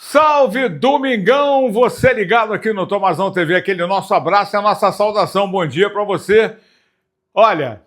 Salve Domingão, você ligado aqui no Tomazão TV, aquele nosso abraço e a nossa saudação, bom dia para você. Olha,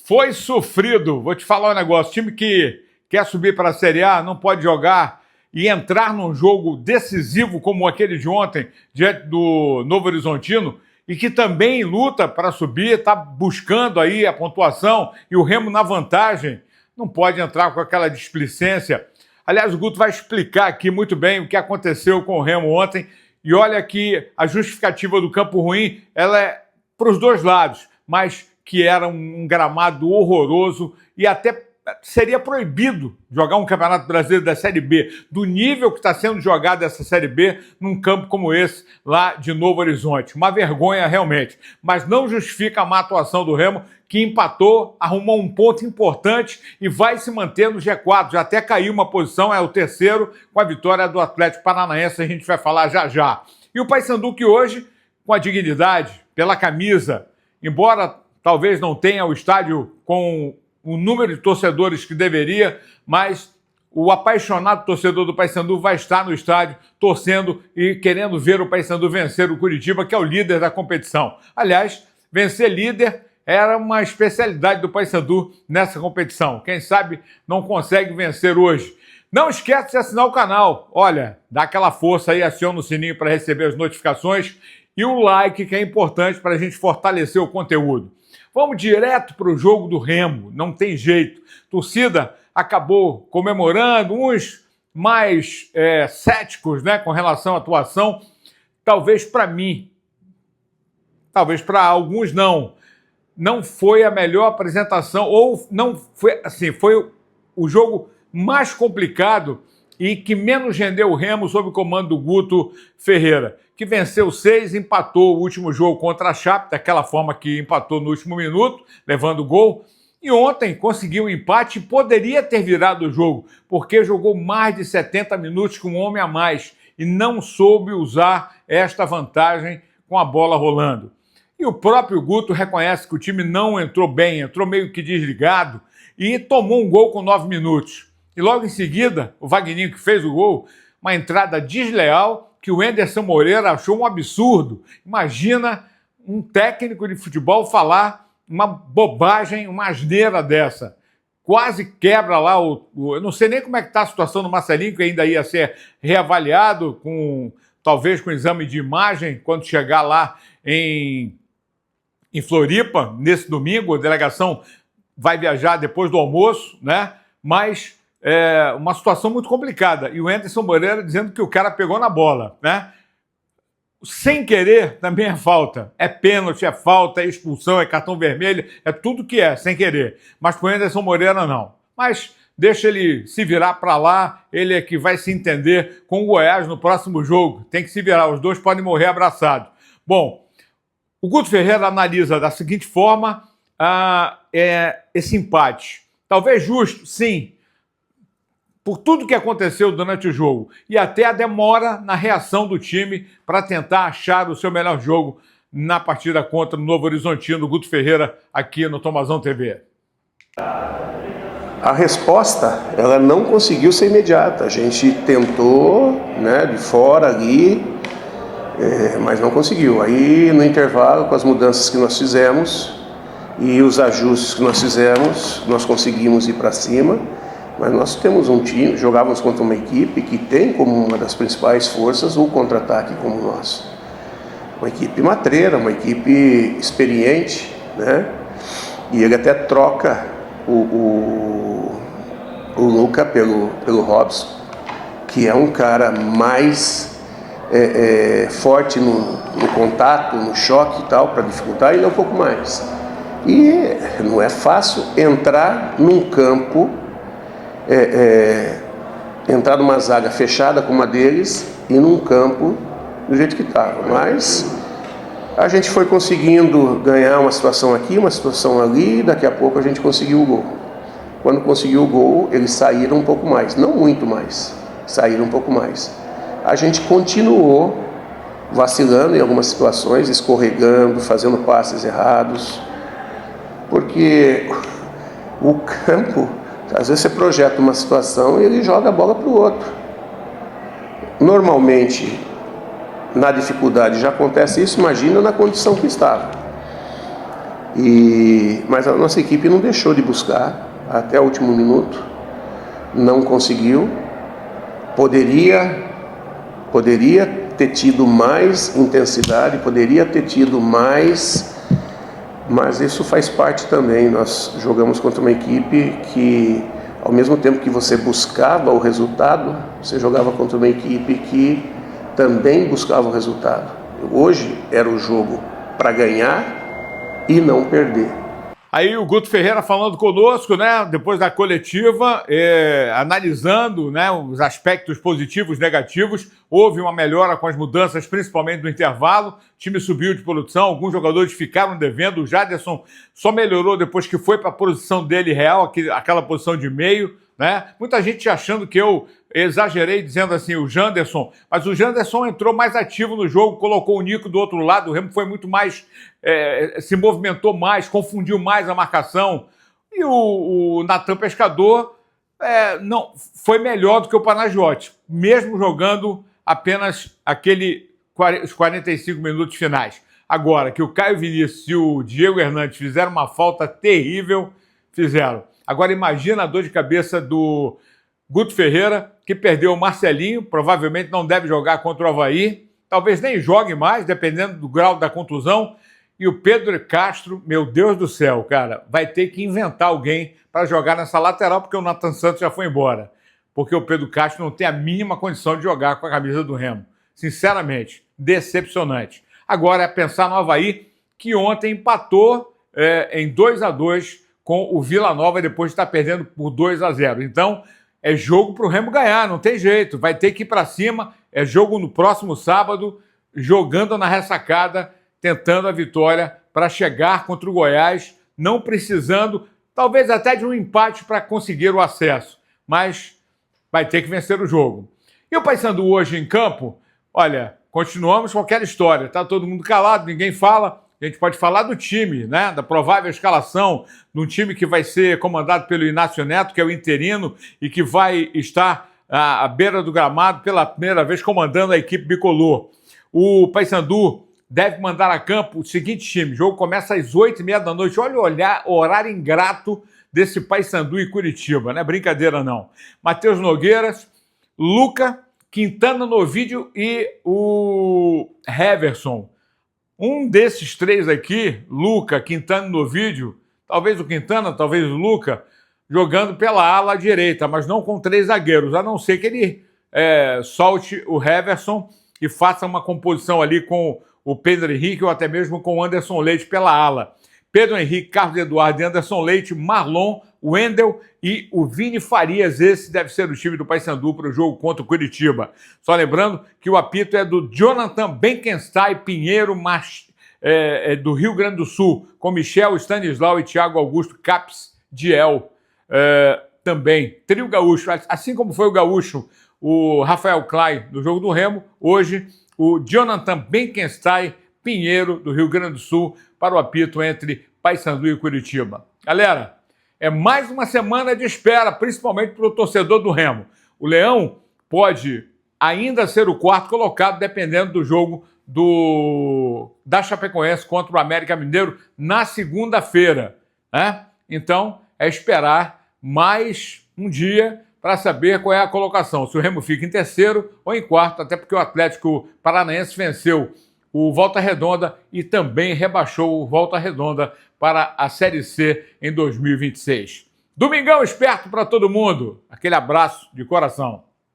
foi sofrido, vou te falar um negócio, time que quer subir para a Série A não pode jogar e entrar num jogo decisivo como aquele de ontem, diante do Novo Horizontino, e que também luta para subir, está buscando aí a pontuação e o Remo na vantagem, não pode entrar com aquela displicência. Aliás, o Guto vai explicar aqui muito bem o que aconteceu com o Remo ontem. E olha que a justificativa do campo ruim, ela é para os dois lados, mas que era um gramado horroroso e até seria proibido jogar um Campeonato Brasileiro da Série B, do nível que está sendo jogado essa Série B, num campo como esse, lá de Novo Horizonte. Uma vergonha realmente, mas não justifica a má atuação do Remo, que empatou, arrumou um ponto importante e vai se manter no G4. Já até caiu uma posição, é o terceiro, com a vitória do Atlético Paranaense, a gente vai falar já já. E o Paysandu que hoje, com a dignidade, pela camisa, embora talvez não tenha o estádio com o número de torcedores que deveria, mas o apaixonado torcedor do Paysandu vai estar no estádio torcendo e querendo ver o Paysandu vencer o Curitiba, que é o líder da competição. Aliás, vencer líder era uma especialidade do Paysandu nessa competição. Quem sabe não consegue vencer hoje. Não esquece de assinar o canal. Olha, dá aquela força aí, aciona o sininho para receber as notificações e o like, que é importante para a gente fortalecer o conteúdo. Vamos direto para o jogo do Remo, não tem jeito. A torcida acabou comemorando, uns mais céticos, né, com relação à atuação. Talvez para mim, talvez para alguns não foi a melhor apresentação, ou não foi assim, foi o jogo mais complicado e que menos rendeu o Remo sob o comando do Guto Ferreira, que venceu 6, empatou o último jogo contra a Chape, daquela forma que empatou no último minuto, levando o gol. E ontem conseguiu um empate e poderia ter virado o jogo, porque jogou mais de 70 minutos com um homem a mais e não soube usar esta vantagem com a bola rolando. E o próprio Guto reconhece que o time não entrou bem, entrou meio que desligado e tomou um gol com 9 minutos. E logo em seguida, o Wagninho que fez o gol, uma entrada desleal que o Enderson Moreira achou um absurdo. Imagina um técnico de futebol falar uma bobagem, uma asneira dessa. Quase quebra lá eu não sei nem como é que está a situação do Marcelinho, que ainda ia ser reavaliado, talvez com exame de imagem, quando chegar lá em Floripa, nesse domingo. A delegação vai viajar depois do almoço, né? Mas é uma situação muito complicada. E o Enderson Moreira dizendo que o cara pegou na bola, né? Sem querer também é falta. É pênalti, é falta, é expulsão, é cartão vermelho, é tudo que é, sem querer. Mas para o Enderson Moreira, não. Mas deixa ele se virar para lá, ele é que vai se entender com o Goiás no próximo jogo. Tem que se virar, os dois podem morrer abraçados. Bom, o Guto Ferreira analisa da seguinte forma esse empate. Talvez justo, sim, por tudo que aconteceu durante o jogo e até a demora na reação do time para tentar achar o seu melhor jogo na partida contra o Novo Horizontino, Guto Ferreira, aqui no Tomazão TV. A resposta, ela não conseguiu ser imediata. A gente tentou, né, de fora ali, mas não conseguiu. Aí, no intervalo, com as mudanças que nós fizemos e os ajustes que nós fizemos, nós conseguimos ir para cima. Mas nós temos um time, jogávamos contra uma equipe que tem como uma das principais forças o contra-ataque como nós. Uma equipe matreira, uma equipe experiente, né? E ele até troca o Luca pelo Robson, que é um cara mais forte no contato, no choque e tal, para dificultar, ele é um pouco mais. E não é fácil entrar num campo, entrar numa zaga fechada como a deles e num campo do jeito que estava. Mas a gente foi conseguindo ganhar uma situação aqui, uma situação ali, e daqui a pouco a gente conseguiu o gol. Quando conseguiu o gol, eles saíram um pouco mais, não muito mais, saíram um pouco mais. A gente continuou vacilando em algumas situações, escorregando, fazendo passes errados, porque o campo, às vezes você projeta uma situação e ele joga a bola para o outro. Normalmente, na dificuldade já acontece isso, imagina na condição que estava. Mas a nossa equipe não deixou de buscar até o último minuto, não conseguiu. Poderia ter tido mais intensidade, poderia ter tido mais, mas isso faz parte também. Nós jogamos contra uma equipe que, ao mesmo tempo que você buscava o resultado, você jogava contra uma equipe que também buscava o resultado. Hoje era o jogo para ganhar e não perder. Aí o Guto Ferreira falando conosco, né, depois da coletiva, analisando, né, os aspectos positivos e negativos. Houve uma melhora com as mudanças, principalmente no intervalo. O time subiu de produção, alguns jogadores ficaram devendo. O Jaderson só melhorou depois que foi para a posição dele real, aquela posição de meio, né? Muita gente achando que eu exagerei dizendo assim, o Janderson, mas o Janderson entrou mais ativo no jogo, colocou o Nico do outro lado, o Remo foi muito mais, se movimentou mais, confundiu mais a marcação, e o Natan Pescador não foi melhor do que o Panagiotti, mesmo jogando apenas os 45 minutos finais. Agora, que o Caio Vinícius e o Diego Hernandes fizeram uma falta terrível, fizeram. Agora imagina a dor de cabeça do Guto Ferreira, que perdeu o Marcelinho, provavelmente não deve jogar contra o Avaí, talvez nem jogue mais, dependendo do grau da contusão. E o Pedro Castro, meu Deus do céu, cara, vai ter que inventar alguém para jogar nessa lateral, porque o Nathan Santos já foi embora. Porque o Pedro Castro não tem a mínima condição de jogar com a camisa do Remo. Sinceramente, decepcionante. Agora é pensar no Avaí, que ontem empatou em 2-2 com o Vila Nova, depois de estar perdendo por 2-0. Então, é jogo para o Remo ganhar, não tem jeito. Vai ter que ir para cima. É jogo no próximo sábado, jogando na ressacada, tentando a vitória para chegar contra o Goiás, não precisando, talvez até de um empate para conseguir o acesso. Mas vai ter que vencer o jogo. E o Paysandu hoje em campo, olha, continuamos com aquela história. Está todo mundo calado, ninguém fala. A gente pode falar do time, né? Da provável escalação de um time que vai ser comandado pelo Inácio Neto, que é o interino, e que vai estar à beira do gramado pela primeira vez comandando a equipe bicolor. O Paysandu deve mandar a campo o seguinte time. O jogo começa às 8h30 da noite. Olha o horário ingrato desse Paysandu e Curitiba, não é brincadeira não. Matheus Nogueiras, Luca, Quintana no vídeo e o Heverson. Um desses três aqui, Luca, Quintana no vídeo, talvez o Quintana, talvez o Luca, jogando pela ala direita, mas não com três zagueiros, a não ser que ele solte o Heverson e faça uma composição ali com o Pedro Henrique ou até mesmo com o Anderson Leite pela ala. Pedro Henrique, Carlos Eduardo e Anderson Leite, Marlon, Wendel e o Vini Farias. Esse deve ser o time do Paysandu para o jogo contra o Curitiba. Só lembrando que o apito é do Jonathan Benkenstein Pinheiro, do Rio Grande do Sul, com Michel Stanislau e Thiago Augusto Caps Diel. Também, trio gaúcho, assim como foi o gaúcho, o Rafael Klein no jogo do Remo, hoje o Jonathan Benkenstein Pinheiro, do Rio Grande do Sul, para o apito entre Paysandu e Curitiba. Galera, é mais uma semana de espera, principalmente para o torcedor do Remo. O Leão pode ainda ser o quarto colocado, dependendo do jogo da Chapecoense contra o América Mineiro na segunda-feira, né? Então, é esperar mais um dia para saber qual é a colocação. Se o Remo fica em terceiro ou em quarto, até porque o Atlético Paranaense venceu o Volta Redonda e também rebaixou o Volta Redonda para a Série C em 2026. Domingão esperto para todo mundo. Aquele abraço de coração.